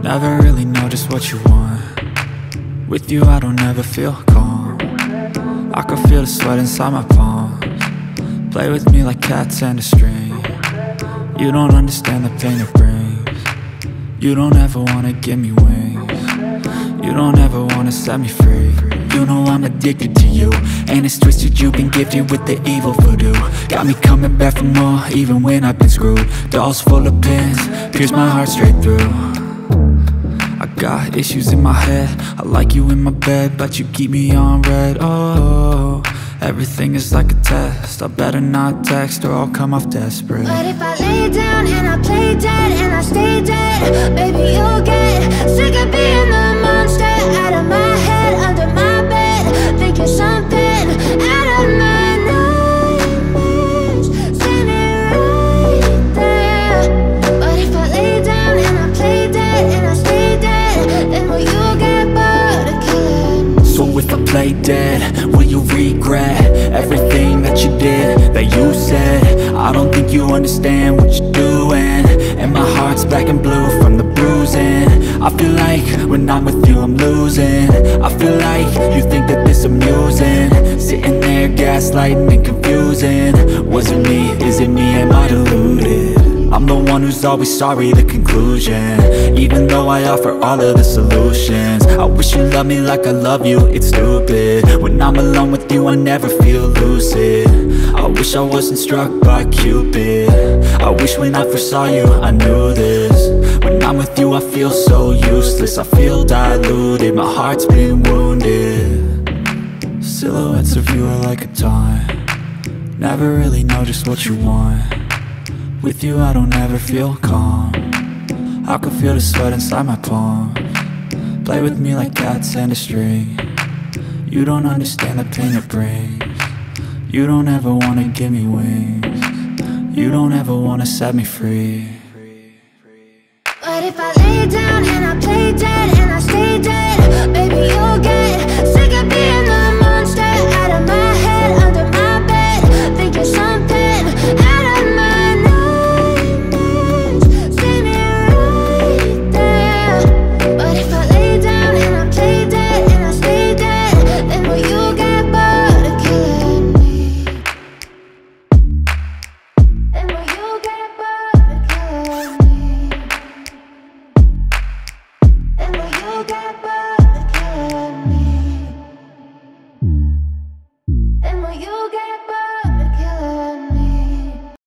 Never really know just what you want. With you I don't ever feel calm. I can feel the sweat inside my palms. Play with me like cats and a string. You don't understand the pain it brings. You don't ever wanna give me wings. You don't ever wanna set me free. You know I'm addicted to you, and it's twisted, you've been gifted with the evil voodoo. Got me coming back for more, even when I've been screwed. Dolls full of pins, pierce my heart straight through. I got issues in my head, I like you in my bed, but you keep me on red. Oh, everything is like a test, I better not text or I'll come off desperate. But if I lay down and I play dead and I stay dead, baby you'll get sick of being the monster out of my head, under my bed, thinking something out of my nightmares, standing right there. But if I lay down and I play dead and I stay dead, then will you get bored of killing? So if I play dead, will you regret everything that you did, that you said? I don't think you understand what you're doing, and my heart's black and blue from the bruising. I feel like when I'm with you I'm losing. I feel like you think that this amusing, sitting there gaslighting and confusing. Was it me? Is it me? Am I deluded? I'm the one who's always sorry, the conclusion, even though I offer all of the solutions. I wish you loved me like I love you, it's stupid. When I'm alone with you I never feel lucid. I wish I wasn't struck by Cupid. I wish when I first saw you I knew this. When I'm with you I feel so useless, I feel diluted, my heart's been wounded. Silhouettes of you are like a taunt. Never really know just what you want. With you I don't ever feel calm. I can feel the sweat inside my palms. Play with me like cats and a string. You don't understand the pain it brings. You don't ever wanna give me wings. You don't ever wanna set me free. But if I lay down and I play dead and I stay dead, baby you'll get